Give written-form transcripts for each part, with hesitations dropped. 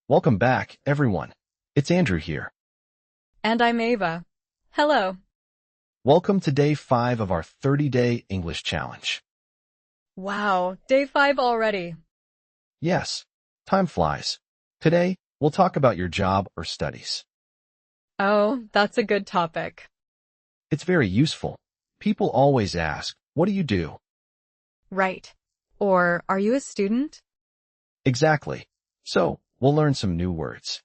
Welcome back, everyone. It's Andrew here. And I'm Ava. Hello. Welcome to day 5 of our 30-day English challenge. Wow, day 5 already. Yes, time flies. Today, we'll talk about your job or studies. Oh, that's a good topic. It's very useful. People always ask, what do you do? Right. Or, are you a student? Exactly. So, we'll learn some new words.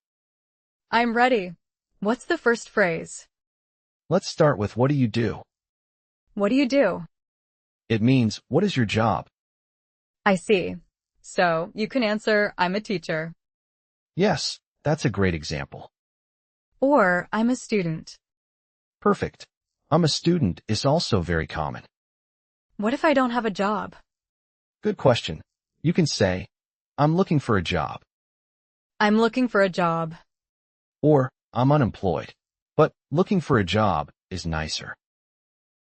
I'm ready. What's the first phrase? Let's start with what do you do? What do you do? It means, what is your job? I see. So, you can answer, I'm a teacher. Yes, that's a great example. Or, I'm a student. Perfect. I'm a student is also very common. What if I don't have a job? Good question. You can say, I'm looking for a job, I'm looking for a job. or I'm unemployed. But looking for a job is nicer.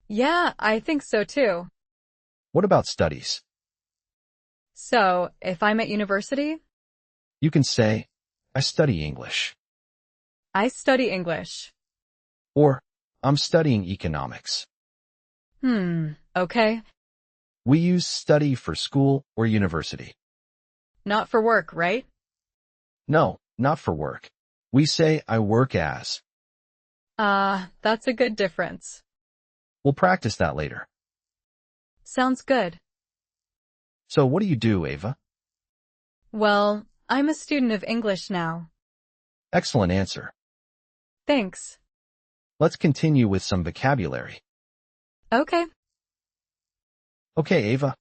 Yeah, I think so too. What about studies? So, if I'm at university, You can say, I study English, I study English. or I'm studying economics. Okay. We use study for school or university. Not for work, right? No, not for work. We say I work as. That's a good difference. We'll practice that later. Sounds good. So what do you do, Ava? Well, I'm a student of English now. Excellent answer. Thanks. Let's continue with some vocabulary. Okay. Okay, Ava.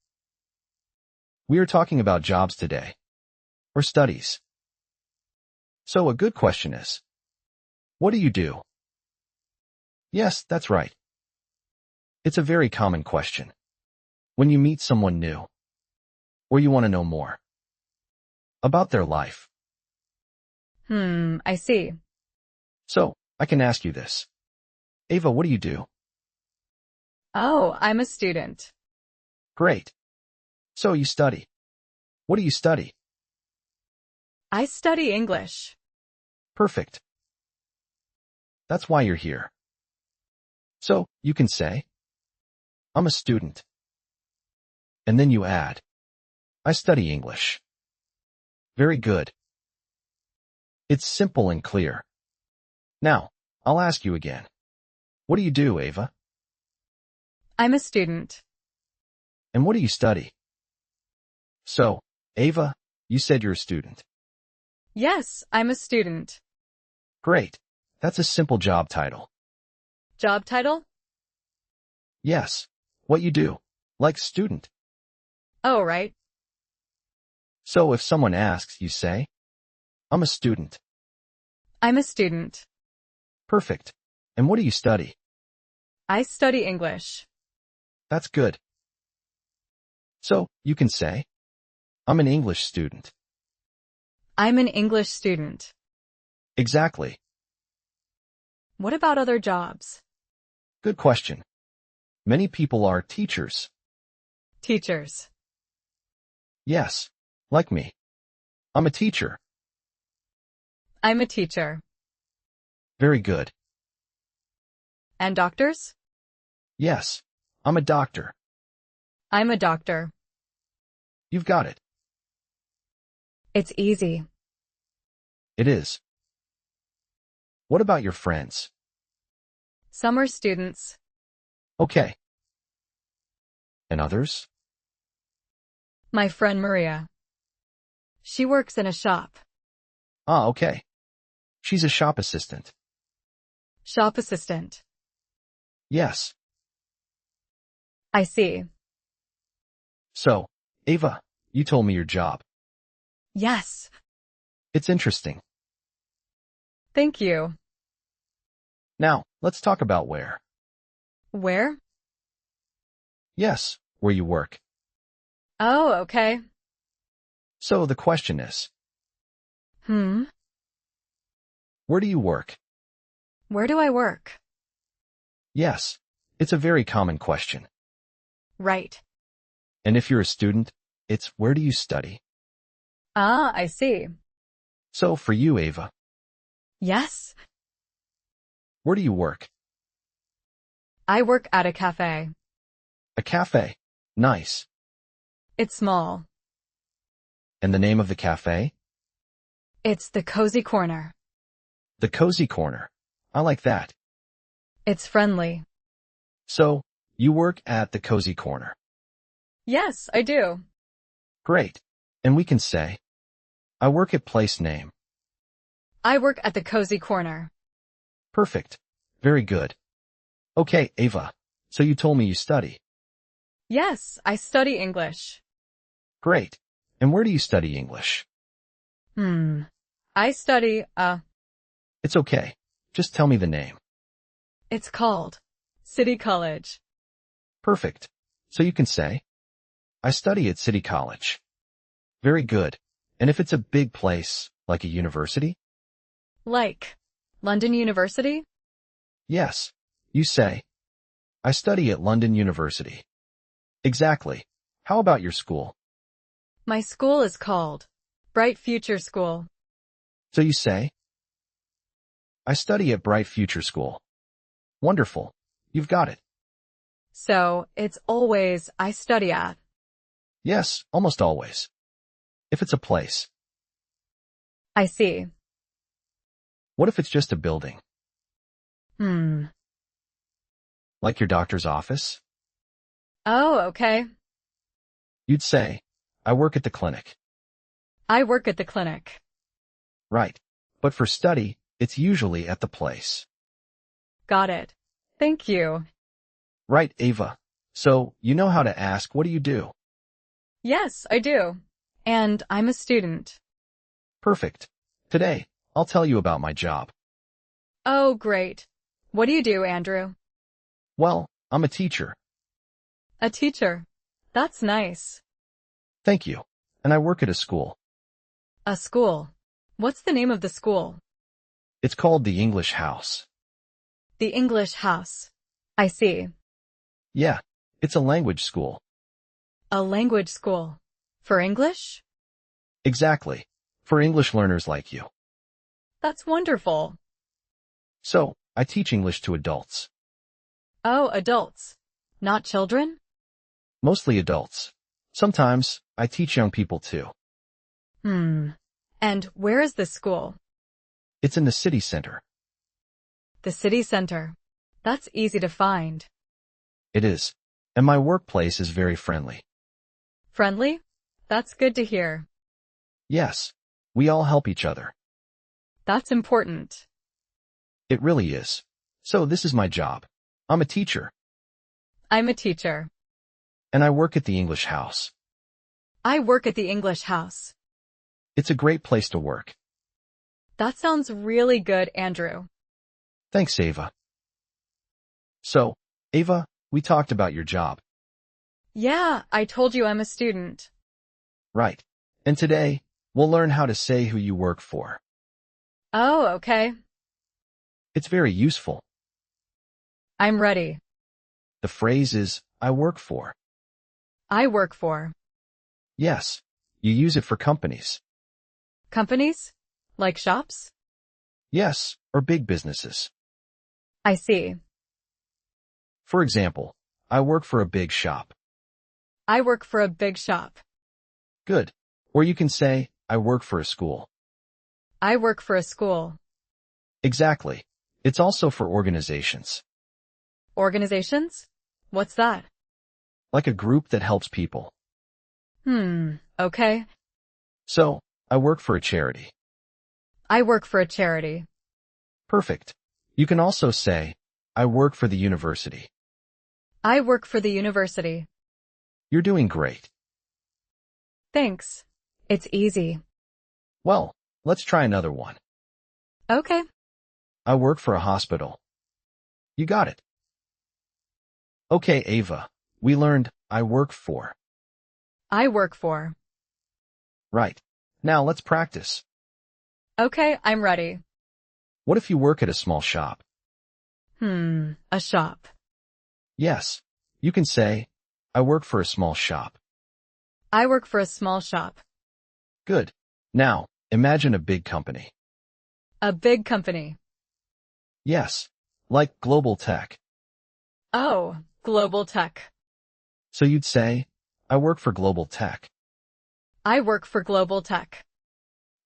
We are talking about jobs today, or studies. So a good question is, what do you do? Yes, that's right. It's a very common question. When you meet someone new, or you want to know more about their life. I see. So, I can ask you this. Ava, what do you do? Oh, I'm a student. Great. So you study. What do you study? I study English. Perfect. That's why you're here. So, you can say, I'm a student. And then you add, I study English. Very good. It's simple and clear. Now, I'll ask you again. What do you do, Ava? I'm a student. And what do you study? So, Ava, you said you're a student. Yes, I'm a student. Great. That's a simple job title. Job title? Yes. What you do. Like student. Oh, right. So if someone asks, you say, I'm a student. I'm a student. Perfect. And what do you study? I study English. That's good. So, you can say, I'm an English student. I'm an English student. Exactly. What about other jobs? Good question. Many people are teachers. Teachers. Yes. Like me. I'm a teacher. I'm a teacher. Very good. And doctors? Yes. I'm a doctor. I'm a doctor. You've got it. It's easy. It is. What about your friends? Some are students. Okay. And others? My friend Maria. She works in a shop. Ah, okay. She's a shop assistant. Shop assistant. Yes. I see. So, Ava, you told me your job. Yes. It's interesting. Thank you. Now, let's talk about where. Where? Yes, where you work. Oh, okay. So the question is, Hmm? where do you work? Where do I work? Yes, it's a very common question. Right. And if you're a student, it's where do you study? Ah, I see. So for you, Ava, Yes, where do you work? I work at a cafe. A cafe. Nice. It's small. And the name of the cafe? It's the Cozy Corner. The Cozy Corner. I like that. It's friendly. So, you work at the Cozy Corner. Yes, I do. Great. And we can say, I work at place name. I work at the Cozy Corner. Perfect. Very good. Okay, Ava. So you told me you study. Yes, I study English. Great. And where do you study English? I study, It's okay. Just tell me the name. it's called City College. Perfect. So you can say, I study at City College. Very good. And if it's a big place, like a university? Like London University? Yes. You say, I study at London University. Exactly. How about your school? My school is called Bright Future School. So you say, I study at Bright Future School. Wonderful. You've got it. So, it's always I study at. Yes, almost always. If it's a place. I see. What if it's just a building? Like your doctor's office? Oh, okay. You'd say, I work at the clinic. I work at the clinic. Right. But for study, it's usually at the place. Got it. Thank you. Right, Ava. So, you know how to ask, what do you do? Yes, I do. And I'm a student. Perfect. Today, I'll tell you about my job. Oh, great. What do you do, Andrew? Well, I'm a teacher. A teacher. That's nice. Thank you. And I work at a school. A school. What's the name of the school? It's called the English House. The English House. I see. Yeah, it's a language school. A language school. For English? Exactly. For English learners like you. That's wonderful. So, I teach English to adults. Oh, adults. Not children? Mostly adults. Sometimes, I teach young people too. And where is this school? It's in the city center. The city center. That's easy to find. It is. And my workplace is very friendly. Friendly? That's good to hear. Yes. We all help each other. That's important. It really is. So this is my job. I'm a teacher. I'm a teacher. And I work at the English House. I work at the English House. It's a great place to work. That sounds really good, Andrew. Thanks, Ava. So, Ava, we talked about your job. Yeah, I told you I'm a student. Right. And today, we'll learn how to say who you work for. Oh, okay. It's very useful. I'm ready. The phrase is, I work for. I work for. Yes. You use it for companies. Companies? Like shops? Yes, or big businesses. I see. For example, I work for a big shop. I work for a big shop. Good. Or you can say, I work for a school. I work for a school. Exactly. It's also for organizations. Organizations? What's that? Like a group that helps people. Okay. So, I work for a charity. I work for a charity. Perfect. You can also say, I work for the university. I work for the university. You're doing great. Thanks. It's easy. Well, let's try another one. Okay. I work for a hospital. You got it. Okay, Ava. We learned, I work for. I work for. Right. Now let's practice. Okay, I'm ready. What if you work at a small shop? A shop. Yes. You can say, I work for a small shop. I work for a small shop. Good. Now, imagine a big company. A big company. Yes, like global tech. Oh, global tech. So you'd say, I work for global tech. I work for global tech.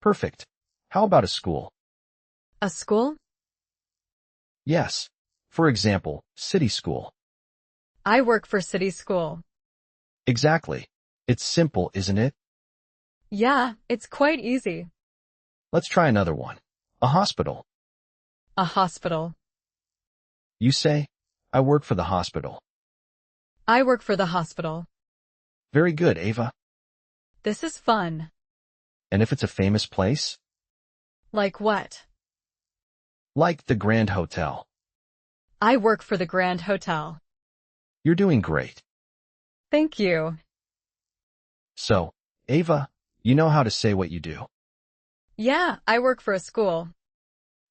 Perfect. How about a school? A school? Yes. For example, city school. I work for city school. Exactly. It's simple, isn't it? Yeah, it's quite easy. Let's try another one. A hospital. A hospital. You say, I work for the hospital. I work for the hospital. Very good, Ava. This is fun. And if it's a famous place? Like what? Like the Grand Hotel. I work for the Grand Hotel. You're doing great. Thank you. So, Ava, you know how to say what you do. Yeah, I work for a school.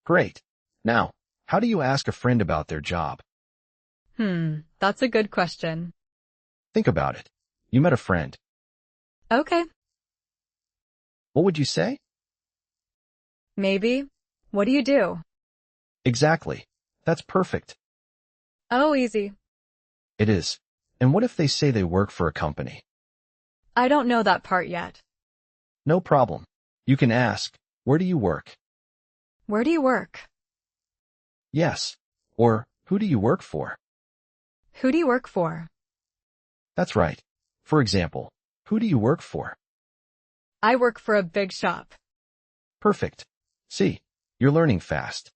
Great. Now, how do you ask a friend about their job? That's a good question. Think about it. You met a friend. Okay, What would you say? maybe. What do you do? Exactly. That's perfect. Oh, easy. It is. And what if they say they work for a company? I don't know that part yet. No problem. You can ask, where do you work? Where do you work? Yes. Or, who do you work for? Who do you work for? That's right. For example, who do you work for? I work for a big shop. Perfect. See, you're learning fast.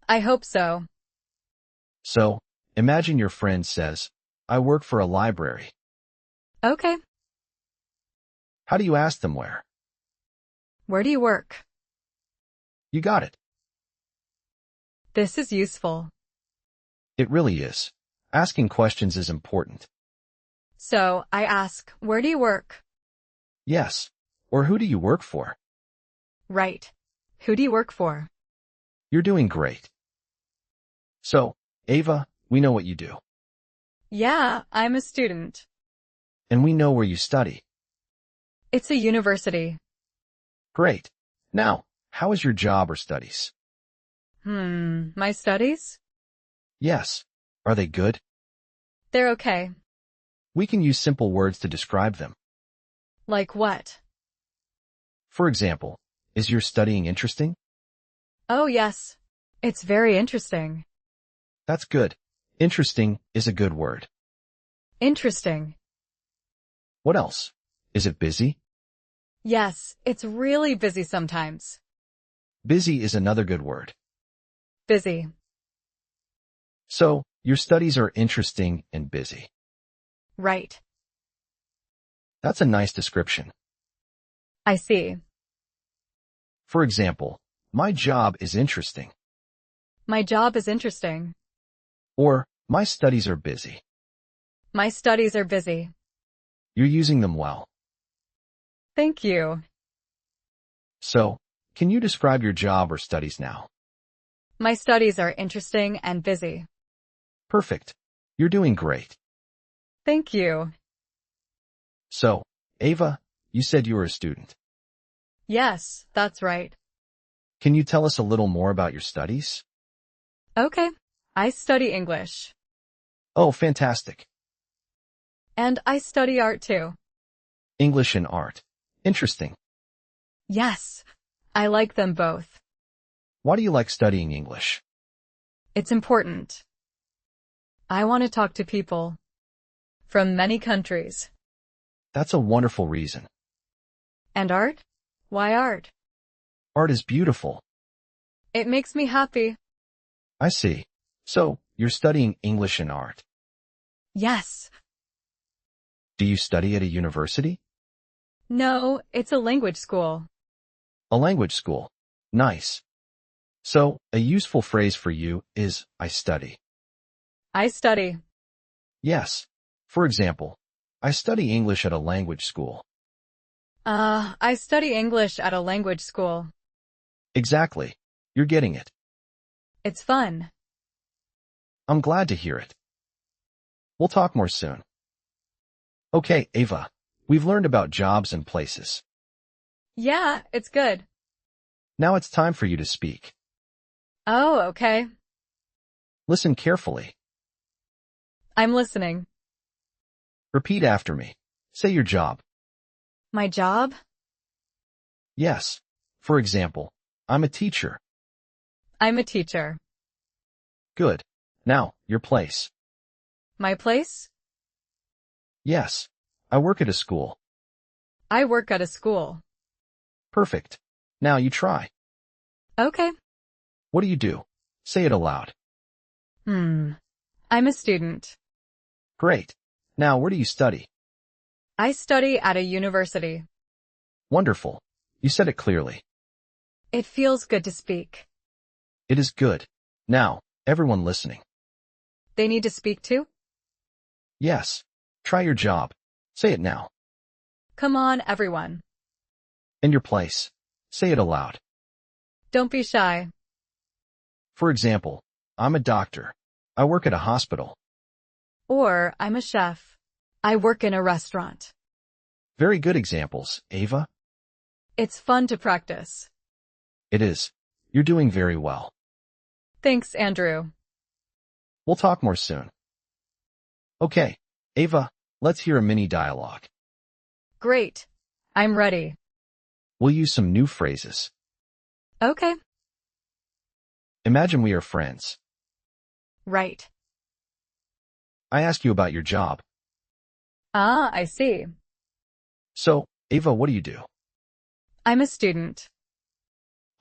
I hope so. So, imagine your friend says, I work for a library. Okay, How do you ask them where? where do you work? You got it. This is useful. It really is. Asking questions is important. So, I ask, where do you work? Yes. Or who do you work for? Right. Who do you work for? You're doing great. So, Ava, we know what you do. Yeah, I'm a student. And we know where you study. It's a university. Great. Now, how is your job or studies? My studies? Yes. Are they good? They're okay. We can use simple words to describe them. Like what? For example, is your studying interesting? Oh, yes. It's very interesting. That's good. Interesting is a good word. Interesting. What else? Is it busy? Yes, it's really busy sometimes. Busy is another good word. Busy. So, your studies are interesting and busy. Right. That's a nice description. I see. For example, my job is interesting. My job is interesting. Or, my studies are busy. My studies are busy. You're using them well. Thank you. So, can you describe your job or studies now? My studies are interesting and busy. Perfect. You're doing great. Thank you. So, Ava, you said you were a student. Yes, that's right. Can you tell us a little more about your studies? Okay. I study English. Oh, fantastic. And I study art too. English and art. Interesting. Yes. I like them both. Why do you like studying English? It's important. I want to talk to people from many countries. That's a wonderful reason. And art? Why art? Art is beautiful. It makes me happy. I see. So, you're studying English and art. Yes. Do you study at a university? No, it's a language school. A language school. Nice. So, a useful phrase for you is, I study. I study. Yes. For example, I study English at a language school. I study English at a language school. Exactly. You're getting it. It's fun. I'm glad to hear it. We'll talk more soon. Okay, Ava. We've learned about jobs and places. Yeah, it's good. Now it's time for you to speak. Oh, okay. Listen carefully. I'm listening. Repeat after me. Say your job. My job? Yes. For example, I'm a teacher. I'm a teacher. Good. Now, your place. My place? Yes. I work at a school. I work at a school. Perfect. Now you try. Okay. What do you do? Say it aloud. I'm a student. Great. Now where do you study? I study at a university. Wonderful. You said it clearly. It feels good to speak. It is good. Now, everyone listening. They need to speak too? Yes. Try your job. Say it now. Come on, everyone. And your place. Say it aloud. Don't be shy. For example, I'm a doctor. I work at a hospital. Or, I'm a chef. I work in a restaurant. Very good examples, Ava. It's fun to practice. It is. You're doing very well. Thanks, Andrew. We'll talk more soon. Okay, Ava, let's hear a mini dialogue. Great. I'm ready. We'll use some new phrases. Okay. Imagine we are friends. Right. I ask you about your job. Ah, I see. So, Ava, what do you do? I'm a student.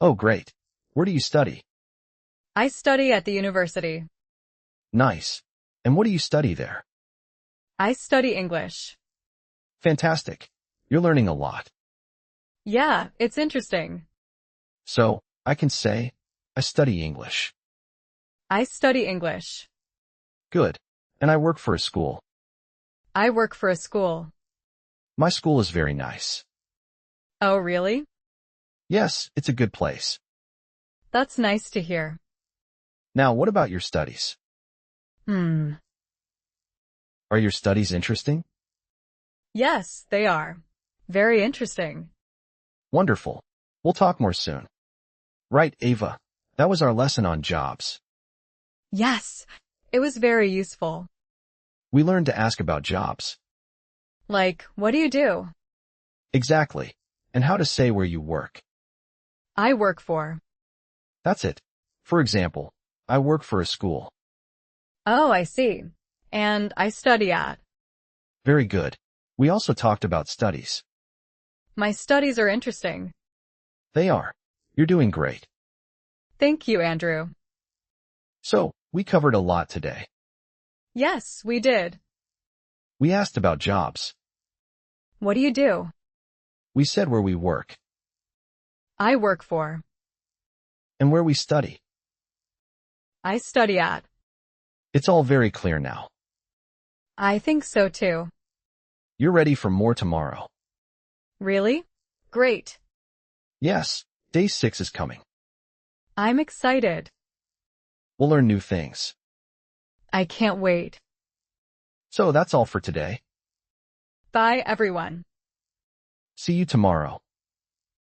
Oh, great. Where do you study? I study at the university. Nice. And what do you study there? I study English. Fantastic. You're learning a lot. Yeah, it's interesting. So, I can say, I study English. I study English. Good. And I work for a school. I work for a school. My school is very nice. Oh, really? Yes, it's a good place. That's nice to hear. Now, what about your studies? Are your studies interesting? Yes, they are. Very interesting. Wonderful. We'll talk more soon. Right, Ava. That was our lesson on jobs. Yes, it was very useful. We learned to ask about jobs. Like, what do you do? Exactly. And how to say where you work. I work for. That's it. For example, I work for a school. Oh, I see. And I study at. Very good. We also talked about studies. My studies are interesting. They are. You're doing great. Thank you, Andrew. So, we covered a lot today. Yes, we did. We asked about jobs. What do you do? We said where we work. I work for. And where we study. I study at. It's all very clear now. I think so too. You're ready for more tomorrow. Really? Great. Yes, day 6 is coming. I'm excited. We'll learn new things. I can't wait. So that's all for today. Bye, everyone. See you tomorrow.